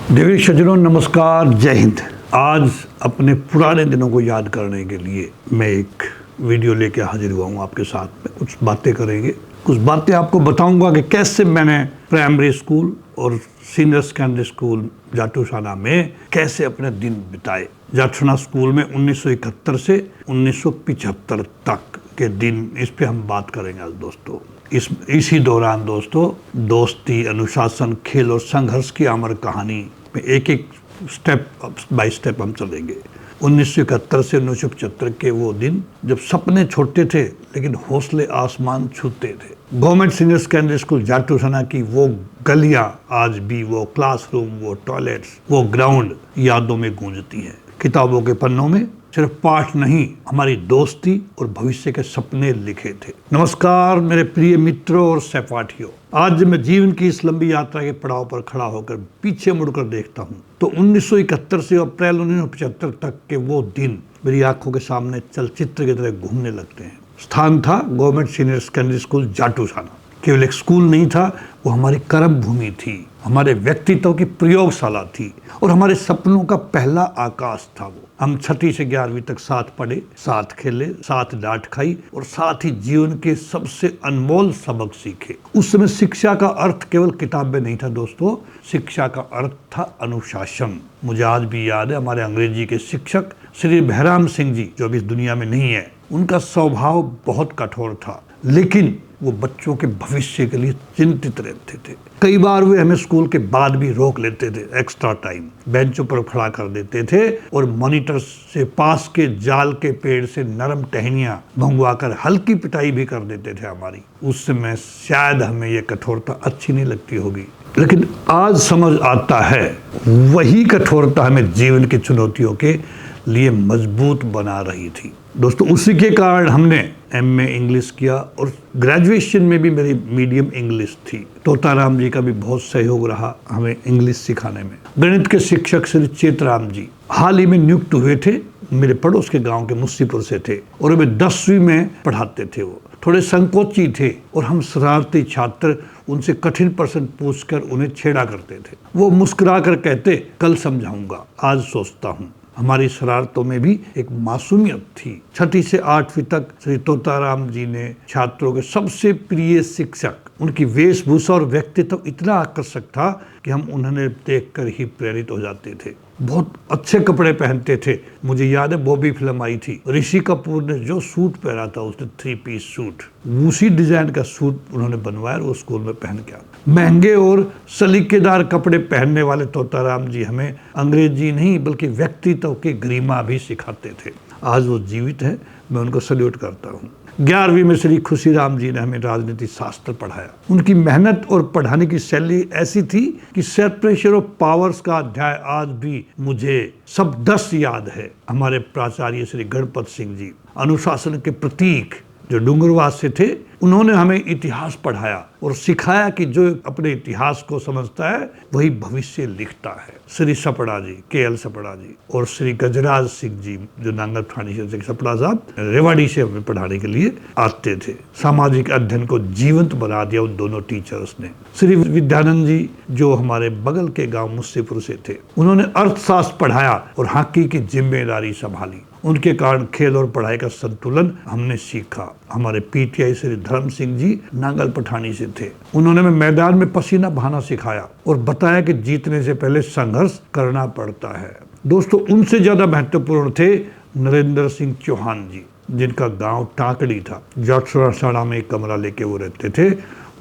देवी सज्जनों नमस्कार, जय हिंद। आज अपने पुराने दिनों को याद करने के लिए मैं एक वीडियो लेके हाजिर हुआ हूँ आपके साथ में। कुछ बातें करेंगे, कुछ बातें आपको बताऊंगा कि कैसे मैंने प्राइमरी स्कूल और सीनियर सेकेंडरी स्कूल जाटूसाना में कैसे अपने दिन बिताए। जाटूसाना स्कूल में 1971 से 1975 तक के दिन, इस पे हम बात करेंगे आज दोस्तों। इसी दौरान दोस्तों दोस्ती, अनुशासन, खेल और संघर्ष की अमर कहानी में एक एक स्टेप बाय स्टेप हम चलेंगे। 1971 से 1975 के वो दिन जब सपने छोटे थे लेकिन हौसले आसमान छूते थे। Government senior secondary school Jatusana की वो गलियां आज भी, वो क्लासरूम, वो टॉयलेट्स, वो ग्राउंड यादों में गूंजती हैं। किताबों के पन्नों में सिर्फ पाठ नहीं, हमारी दोस्ती और भविष्य के सपने लिखे थे। नमस्कार मेरे प्रिय मित्रों और सहपाठियों। आज मैं जीवन की इस लंबी यात्रा के पड़ाव पर खड़ा होकर पीछे मुड़कर देखता हूँ तो 1971 से अप्रैल 1975 तक के वो दिन मेरी आंखों के सामने चलचित्र की तरह घूमने लगते हैं। स्थान था government senior secondary school Jatusana. केवल एक स्कूल नहीं था, वो हमारी कर्म भूमि थी, हमारे व्यक्तित्व की प्रयोगशाला थी और हमारे सपनों का पहला आकाश था वो। हम 6वीं से 11वीं तक साथ पढ़े, साथ खेले, साथ डांट खाई और साथ ही जीवन के सबसे अनमोल सबक सीखे। उस समय शिक्षा का अर्थ केवल किताब में नहीं था दोस्तों, शिक्षा का अर्थ था अनुशासन। मुझे आज भी याद है हमारे अंग्रेजी के शिक्षक श्री बहराम सिंह जी, जो अभी इस दुनिया में नहीं है। उनका स्वभाव बहुत कठोर था लेकिन वो बच्चों के भविष्य के लिए चिंतित रहते थे। कई बार वे हमें स्कूल के बाद भी रोक लेते थे, एक्स्ट्रा टाइम बेंचों पर खड़ा कर देते थे और मॉनिटर से पास के जाल के पेड़ से नरम टहनियां मंगवाकर हल्की पिटाई भी कर देते थे हमारी। उस समय शायद हमें ये कठोरता अच्छी नहीं लगती होगी, लेकिन आज समझ आता है वही कठोरता हमें जीवन की चुनौतियों के लिए मजबूत बना रही थी दोस्तों। उसी के कारण हमने एमए इंग्लिश किया और ग्रेजुएशन में भी मेरी मीडियम इंग्लिश थी। तोताराम जी का भी बहुत सहयोग रहा हमें इंग्लिश सिखाने में। गणित के शिक्षक श्री चेतराम जी हाल ही में नियुक्त हुए थे, मेरे पड़ोस के गांव के मुस्सीपुर से थे और वे 10वीं में पढ़ाते थे। वो थोड़े संकोची थे और हम शरारती छात्र उनसे कठिन प्रश्न पूछकर उन्हें छेड़ा करते थे। वो मुस्कुरा कर कहते, कल समझाऊंगा। आज सोचता हूँ हमारी शरारतों में भी एक मासूमियत थी। 6वीं से 8वीं तक श्री तोताराम जी ने छात्रों के सबसे प्रिय शिक्षक, उनकी वेशभूषा और व्यक्तित्व इतना आकर्षक था कि हम उन्हें देखकर ही प्रेरित हो जाते थे। बहुत अच्छे कपड़े पहनते थे। मुझे याद है बॉबी फिल्म आई थी, ऋषि कपूर ने जो सूट पहना था, उसने 3 पीस सूट, उसी डिजाइन का सूट उन्होंने बनवाया और वो स्कूल में पहन के आया। महंगे और सलीकेदार कपड़े पहनने वाले तोताराम जी हमें अंग्रेजी नहीं बल्कि व्यक्तित्व की गरिमा भी सिखाते थे। आज वो जीवित है, मैं उनको सल्यूट करता हूँ। 11वीं में श्री खुशीराम जी ने हमें राजनीति शास्त्र पढ़ाया। उनकी मेहनत और पढ़ाने की शैली ऐसी थी कि सेपरेशन ऑफ पावर्स का अध्याय आज भी मुझे सब 10 याद है। हमारे प्राचार्य श्री गणपत सिंह जी, अनुशासन के प्रतीक, जो डूंगरवास से थे, उन्होंने हमें इतिहास पढ़ाया और सिखाया कि जो अपने इतिहास को समझता है वही भविष्य लिखता है। श्री सपड़ा जी, केएल सपड़ा जी और श्री गजराज सिंह जी, जो नांगल ठाणी से सपड़ा साहब रेवाड़ी से हमें पढ़ाने के लिए आते थे। सामाजिक अध्ययन को जीवंत बना दिया उन दोनों टीचर्स ने। श्री विद्यानंद जी, जो हमारे बगल के गांव मुस्सीपुर से थे, उन्होंने अर्थशास्त्र पढ़ाया और हॉकी की जिम्मेदारी संभाली। उनके कारण खेल और पढ़ाई का संतुलन हमने सीखा। हमारे पीटीआई श्री धर्म सिंह जी नांगल पठानी से थे। उन्होंने हमें मैदान में पसीना बहाना सिखाया और बताया कि जीतने से पहले संघर्ष करना पड़ता है। दोस्तों, उनसे ज्यादा महत्वपूर्ण थे नरेंद्र सिंह चौहान जी, जिनका गांव टाकड़ी था। जाटूसाना में एक कमरा लेके वो रहते थे।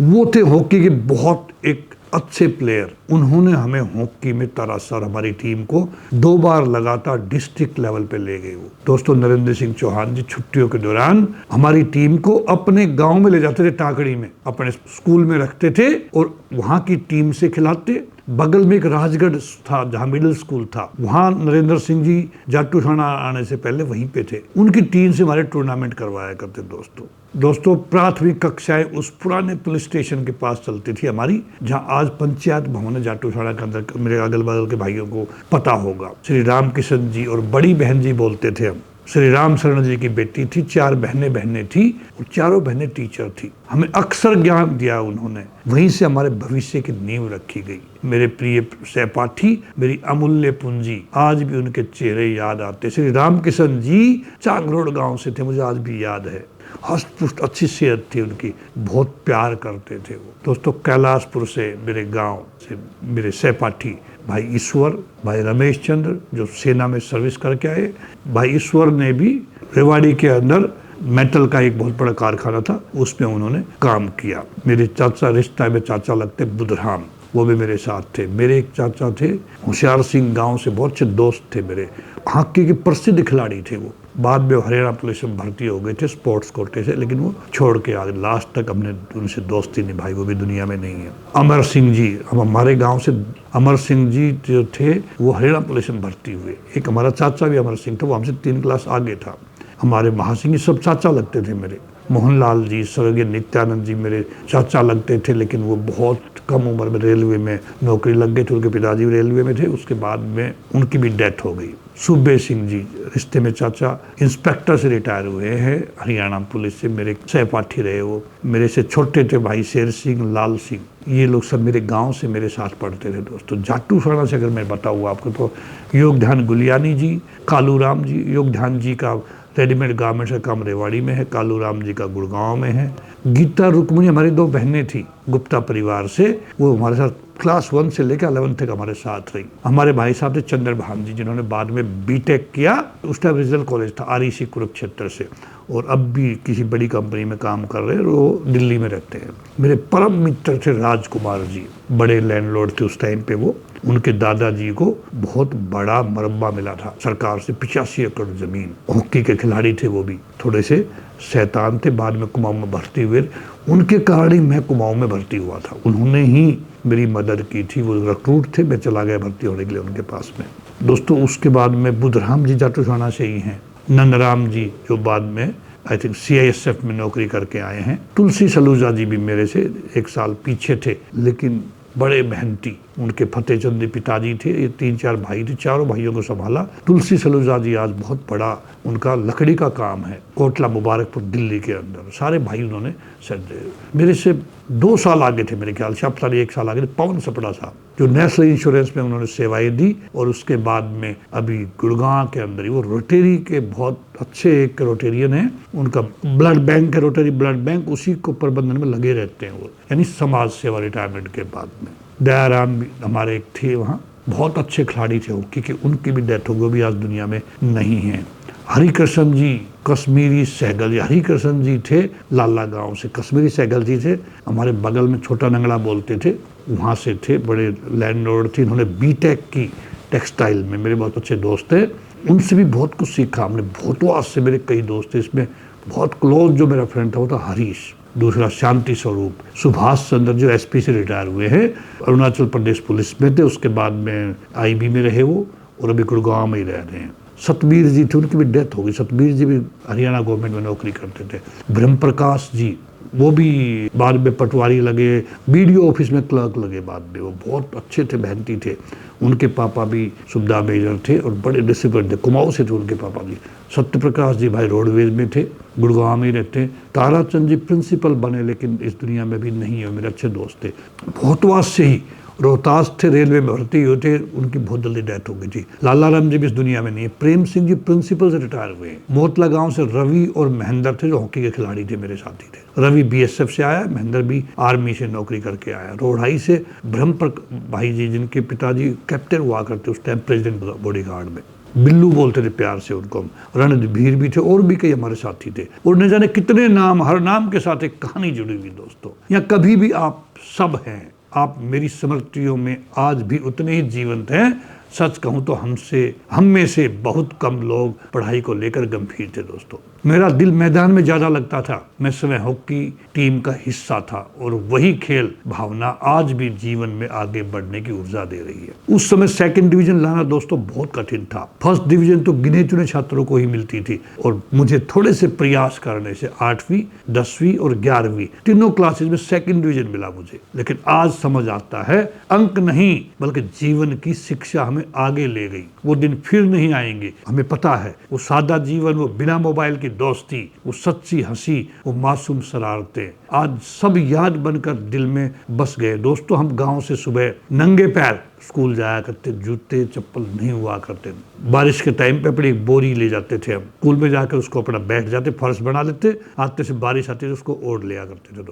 वो थे हॉकी के बहुत एक अच्छे प्लेयर। उन्होंने हमें हॉकी में तराशा और हमारी टीम को 2 बार लगातार डिस्ट्रिक्ट लेवल पे ले गए वो। दोस्तों, नरेंद्र सिंह चौहान जी छुट्टियों के दौरान हमारी टीम को अपने गांव में ले जाते थे, टाकड़ी में अपने स्कूल में रखते थे और वहां की टीम से खिलाते। बगल में एक राजगढ़ था जहाँ मिडिल स्कूल था, वहाँ नरेंद्र सिंह जी जाटूसाना आने से पहले वहीं पे थे। उनकी टीम से हमारे टूर्नामेंट करवाया करते दोस्तों। प्राथमिक कक्षाएं उस पुराने पुलिस स्टेशन के पास चलती थी हमारी, जहाँ आज पंचायत भवन है जाटूसाना के अंदर। मेरे अगल बगल के भाइयों को पता होगा। श्री रामकिशन जी और बड़ी बहन जी बोलते थे हम। श्री राम शरण जी की बेटी थी, 4 बहनें थी और चारों बहनें टीचर थी। हमें अक्सर ज्ञान दिया उन्होंने, वहीं से हमारे भविष्य की नींव रखी गई। मेरे प्रिय सहपाठी, मेरी अमूल्य पूंजी, आज भी उनके चेहरे याद आते। श्री रामकिशन जी चांगरोड गांव से थे, मुझे आज भी याद है। हष्ट पुष्ट अच्छी सेहत थी उनकी, बहुत प्यार करते थे वो। दोस्तों, कैलाशपुर से मेरे गांव से मेरे सहपाठी भाई ईश्वर, भाई रमेश चंद्र जो सेना में सर्विस करके आए। भाई ईश्वर ने भी रेवाड़ी के अंदर मेटल का एक बहुत बड़ा कारखाना था, उसमें उन्होंने काम किया। मेरे चाचा, रिश्ता में चाचा लगते बुधराम, वो भी मेरे साथ थे। मेरे एक चाचा थे होशियार सिंह, गांव से बहुत अच्छे दोस्त थे मेरे। हॉकी के प्रसिद्ध खिलाड़ी थे वो। बाद में हरियाणा पुलिस में भर्ती हो गए थे स्पोर्ट्स कोटे से, लेकिन वो छोड़ के आ गए। लास्ट तक हमने उनसे दोस्ती निभाई, वो भी दुनिया में नहीं है। अमर सिंह जी, अब हमारे गांव से अमर सिंह जी जो थे वो हरियाणा पुलिस में भर्ती हुए। एक हमारा चाचा भी अमर सिंह था, वो हमसे 3 क्लास आगे था। हमारे महासिंह जी सब चाचा लगते थे मेरे। मोहनलाल जी, स्वर्गीय नित्यानंद जी मेरे चाचा लगते थे, लेकिन वो बहुत कम उम्र में रेलवे में नौकरी लग गए थे। उनके पिताजी रेलवे में थे, उसके बाद में उनकी भी डेथ हो गई। सुबे सिंह जी रिश्ते में चाचा, इंस्पेक्टर से रिटायर हुए हैं हरियाणा पुलिस से, मेरे सहपाठी रहे वो। मेरे से छोटे थे भाई शेर सिंह, लाल सिंह, ये लोग सब मेरे गांव से मेरे साथ पढ़ते थे। दोस्तों, जाटू साणा से अगर मैं बताऊँ आपको तो योगध्यान गुलियानी जी, कालू राम जी। योगध्यान जी का रेडीमेड गारमेंट्स का काम रेवाड़ी में है, कालू राम जी का गुड़गांव में है। गीता रुक्मणी हमारी 2 बहनें थी गुप्ता परिवार से, वो हमारे साथ क्लास 1 से लेकर 11 तक हमारे साथ रही। हमारे भाई साहब थे चंद्रभान जी, जिन्होंने बाद में बीटेक किया। उस टाइम रीजनल कॉलेज था आरईसी कुरुक्षेत्र से, और अब भी किसी बड़ी कंपनी में काम कर रहे हैं, वो दिल्ली में रहते हैं। मेरे परम मित्र थे राजकुमार जी, बड़े लैंडलॉर्ड थे उस टाइम पे वो। उनके दादाजी को बहुत बड़ा मरब्बा मिला था सरकार से, 85 एकड़ जमीन। हॉकी के खिलाड़ी थे वो भी, थोड़े से शैतान थे। बाद में कुमाऊं में भर्ती हुए, उनके कारण ही मैं कुमाऊं में भर्ती हुआ था। उन्होंने ही मेरी मदद की थी, वो रिक्रूट थे, मैं चला गया भर्ती होने के लिए उनके पास में। दोस्तों, उसके बाद में बुधराम जी जाटू साणा से ही हैं। नंदराम जी जो बाद में आई थिंक CISF में नौकरी करके आए हैं। तुलसी सलूजा जी भी मेरे से 1 साल पीछे थे, लेकिन बड़े मेहनती। उनके फतेहचंद जी पिताजी थे, ये 3-4 भाई थे, चारों भाइयों को संभाला। तुलसी सलूजा जी आज बहुत बड़ा उनका लकड़ी का काम है, कोटला मुबारकपुर दिल्ली के अंदर। सारे भाई उन्होंने सेट दे। मेरे से 2 साल आगे थे मेरे ख्याल से, अब सारे 1 साल आगे थे पवन सपड़ा साहब, जो नेशनल इंश्योरेंस में उन्होंने सेवाएं दी। और उसके बाद में अभी गुड़गांव के अंदर ही वो रोटेरी के बहुत अच्छे एक रोटेरियन है। उनका ब्लड बैंक है, रोटरी ब्लड बैंक, उसी को प्रबंधन में लगे रहते हैं वो, यानी समाज सेवा रिटायरमेंट के बाद में। दयाराम भी हमारे एक थे वहाँ, बहुत अच्छे खिलाड़ी थे हॉकी के, उनकी भी डेथ हो गई, भी आज दुनिया में नहीं है। हरिकृष्ण जी कश्मीरी सहगल, हरिकृष्ण जी थे लाला गांव से, कश्मीरी सहगल जी थे, हमारे बगल में छोटा नंगला बोलते थे, वहाँ से थे, बड़े लैंडलॉर्ड थे। इन्होंने बीटेक की टेक्सटाइल में, मेरे बहुत अच्छे दोस्त थे, उनसे भी बहुत कुछ सीखा हमने। भोतवास से मेरे कई दोस्त थे, इसमें बहुत क्लोज जो मेरा फ्रेंड था वो था हरीश, दूसरा शांति स्वरूप। सुभाष चंद्र जो SP से रिटायर हुए हैं, अरुणाचल प्रदेश पुलिस में थे, उसके बाद में IB में रहे वो, और अभी गुड़गांव में ही रह रहे हैं। सतबीर जी थे, उनकी भी डेथ हो गई। सतबीर जी भी हरियाणा गवर्नमेंट में नौकरी करते थे। ब्रह्म प्रकाश जी, वो भी बाद में पटवारी लगे, BDO ऑफिस में क्लर्क लगे बाद में। वो बहुत अच्छे थे, मेहनती थे। उनके पापा भी सुबदा मेजर थे और बड़े डिसिप्लिन थे, कुमाऊं से थे उनके पापा भी। सत्य प्रकाश जी भाई रोडवेज में थे, गुड़गांव में ही रहते हैं। ताराचंद जी प्रिंसिपल बने, लेकिन इस दुनिया में भी नहीं है, मेरे अच्छे दोस्त थे। भोतवास से ही रोहतास थे, रेलवे में भर्ती होते, उनकी बहुत जल्दी डेथ हो गई थी। लाला राम जी भी इस दुनिया में नहीं है। प्रेम सिंह जी प्रिंसिपल से रिटायर हुए। मोतला गांव से रवि और महेंद्र थे, जो हॉकी के खिलाड़ी थे, मेरे साथी थे। रवि BSF से आया, महेंद्र भी आर्मी से नौकरी करके आया। रोढ़ाई से ब्रह्म भाई जी, जिनके पिताजी कैप्टन हुआ करते उस टाइम प्रेसिडेंट बॉडीगार्ड में, बिल्लू बोलते थे प्यार से उनको। रणधीर भी थे, और भी कई हमारे साथी थे, और न जाने कितने नाम, हर नाम के साथ एक कहानी जुड़ी हुई। दोस्तों, या कभी भी आप सब हैं, आप मेरी स्मृतियों में आज भी उतने ही जीवंत हैं। सच कहूं तो हम में से बहुत कम लोग पढ़ाई को लेकर गंभीर थे। दोस्तों, मेरा दिल मैदान में ज्यादा लगता था। मैं समय हॉकी टीम का हिस्सा था, और वही खेल भावना आज भी जीवन में आगे बढ़ने की ऊर्जा दे रही है। उस समय 2nd डिवीजन लाना दोस्तों बहुत कठिन था। 1st डिवीजन तो गिने चुने छात्रों को ही मिलती थी, और मुझे थोड़े से प्रयास करने से 8वीं, 10वीं और 11वीं तीनों क्लासेज में 2nd डिवीजन मिला मुझे। लेकिन आज समझ आता है, अंक नहीं बल्कि जीवन की शिक्षा हमें हमें आगे ले गई। वो दिन फिर नहीं आएंगे, हमें पता है। वो सादा जीवन, वो बिना मोबाइल की दोस्ती, वो सच्ची हंसी, वो मासूम शरारतें आज सब याद बनकर दिल में बस गए। दोस्तों, हम गांव से सुबह नंगे पैर स्कूल जाया करते, जूते चप्पल नहीं हुआ करते। बारिश के टाइम पे अपनी बोरी ले जाते थे हम स्कूल में, जाकर उसको अपना बैठ जाते, फर्श बना लेते, आते से बारिश आती थी उसको ओढ़ लिया करते थे।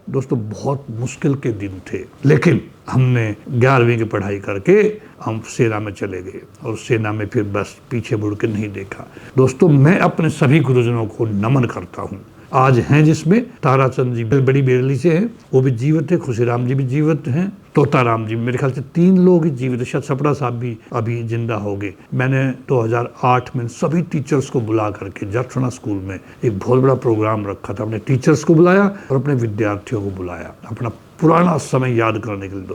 दोस्तों बहुत मुश्किल के दिन थे, लेकिन हमने 11वीं की पढ़ाई करके हम सेना में चले गए और सेना में फिर बस पीछे मुड़ के नहीं देखा। दोस्तों, मैं अपने सभी गुरुजनों को नमन करता हूँ। आज हैं जिसमें ताराचंद जी बड़ी बेरली से हैं, वो भी जीवित है, खुशीराम जी भी जीवित हैं, तोताराम जी, मेरे ख्याल से 3 लोग ही जीवित है, शायद सपड़ा साहब भी अभी जिंदा हो गए। मैंने 2008 में सभी टीचर्स को बुला करके जटसोना स्कूल में एक बहुत बड़ा प्रोग्राम रखा था। अपने टीचर्स को बुलाया और अपने विद्यार्थियों को बुलाया, अपना पुराना समय याद करने के लिए।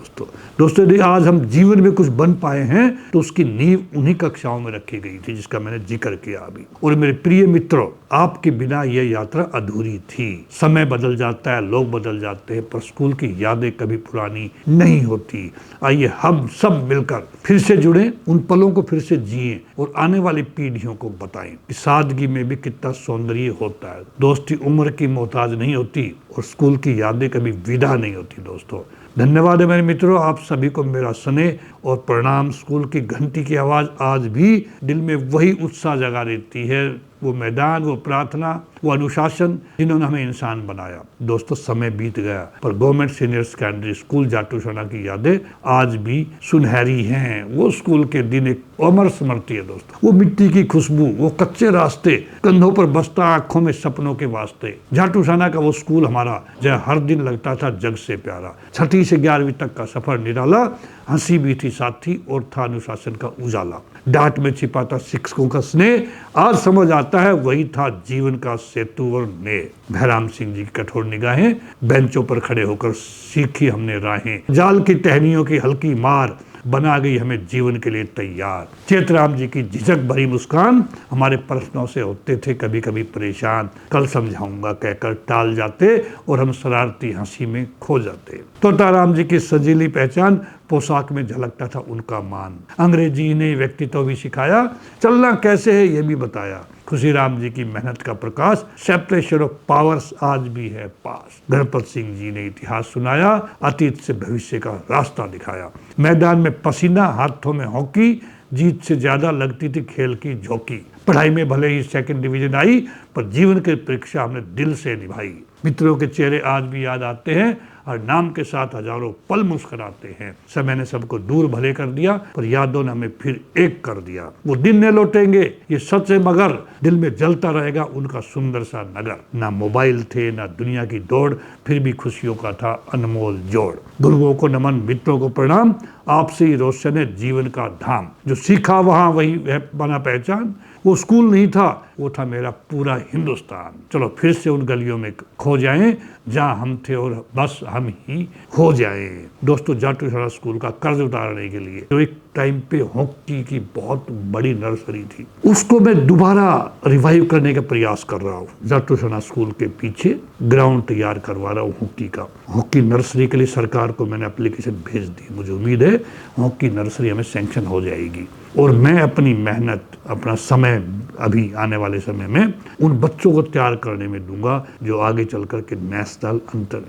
दोस्तों यदि आज हम जीवन में कुछ बन पाए हैं तो उसकी नींव उन्हीं कक्षाओं में रखी गई थी जिसका मैंने जिक्र किया अभी। और मेरे प्रिय मित्रों, आपके बिना यह यात्रा अधूरी थी। समय बदल जाता है, लोग बदल जाते हैं, पर स्कूल की यादें कभी पुरानी नहीं होती। आइए हम सब मिलकर फिर से जुड़े, उन पलों को फिर से जिए और आने वाली पीढ़ियों को बताएं कि सादगी में भी कितना सौंदर्य होता है। दोस्ती उम्र की मोहताज नहीं होती और स्कूल की यादें कभी विदा नहीं होती। दोस्तों धन्यवाद है मेरे मित्रों, आप सभी को मेरा स्नेह और प्रणाम। स्कूल की घंटी की आवाज़ आज भी दिल में वही उत्साह जगा देती है, वो मैदान, वो प्रार्थना, वो अनुशासन जिन्होंने हमें इंसान बनाया। दोस्तों समय बीत गया, पर गवर्नमेंट सीनियर सेकेंडरी स्कूल जाटूसोना की यादें आज भी सुनहरी हैं। वो स्कूल के दिन एक अमर स्मृति है दोस्तों। वो मिट्टी की खुशबू, वो कच्चे रास्ते, कंधों पर बस्ता, आंखों में सपनों के वास्ते। जाटूसोना का वो स्कूल हमारा जहाँ हर दिन लगता था जग से प्यारा। 6ठी से 11वीं तक का सफर निराला, हंसी भी थी साथी और था अनुशासन का उजाला। डांट में छिपा था शिक्षकों का स्नेह, आज समझ आता है वही था जीवन का सेतु और नेह। भैराम सिंह जी की कठोर निगाहें, बेंचों पर खड़े होकर सीखी हमने राहें। जाल की टहनियों की हल्की मार बना गई हमें जीवन के लिए तैयार। चेतराम जी की झिझक भरी मुस्कान हमारे प्रश्नों से होते थे कभी कभी परेशान। कल समझाऊंगा कहकर टाल जाते और हम शरारती हंसी में खो जाते। तोताराम जी की सजीली पहचान, पोशाक में झलकता था उनका मान। अंग्रेजी ने व्यक्तित्व भी सिखाया, चलना कैसे है ये भी बताया। खुशीराम जी की मेहनत का प्रकाश, सेपरेशन ऑफ पावर्स आज भी है पास। गणपत सिंह जी ने इतिहास सुनाया, अतीत से भविष्य का रास्ता दिखाया। मैदान में पसीना, हाथों में हॉकी, जीत से ज्यादा लगती थी खेल की झोंकी। पढ़ाई में भले ही 2nd डिवीजन आई, पर जीवन की परीक्षा हमने दिल से निभाई। मित्रों के चेहरे आज भी याद आते हैं और नाम के साथ हजारों पल मुस्कुराते हैं। समय ने सबको दूर भले कर दिया, पर यादों ने हमें फिर एक कर दिया। वो दिन न लौटेंगे ये सच है, मगर दिल में जलता रहेगा उनका सुंदर सा नगर। ना मोबाइल थे, ना दुनिया की दौड़, फिर भी खुशियों का था अनमोल जोड़। गुरुओं को नमन, मित्रों को प्रणाम, आपसे ही रोशन है जीवन का धाम। जो सीखा वहाँ वही बना पहचान। वो स्कूल नहीं था, वो था मेरा पूरा हिंदुस्तान। चलो फिर से उन गलियों में खो जाएं जहां हम थे और बस हम ही हो जाएं। दोस्तों जाटूसोना स्कूल का कर्ज उतारने के लिए जो एक टाइम पे हॉकी की बहुत बड़ी नर्सरी थी, उसको मैं दोबारा रिवाइव करने का प्रयास कर रहा हूँ। जाटूसोना स्कूल के पीछे ग्राउंड तैयार करवा रहा हूँ हॉकी का। हॉकी नर्सरी के लिए सरकार को मैंने एप्लीकेशन भेज दी। मुझे उम्मीद है हॉकी नर्सरी हमें सैंक्शन हो जाएगी और मैं अपनी मेहनत, अपना समय अभी आने वाले समय में उन बच्चों को तैयार करने में दूंगा जो आगे चल कर के नेशनल,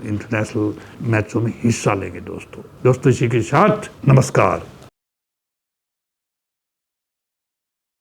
इंटरनेशनल मैचों में हिस्सा लेंगे। दोस्तों इसी के साथ नमस्कार।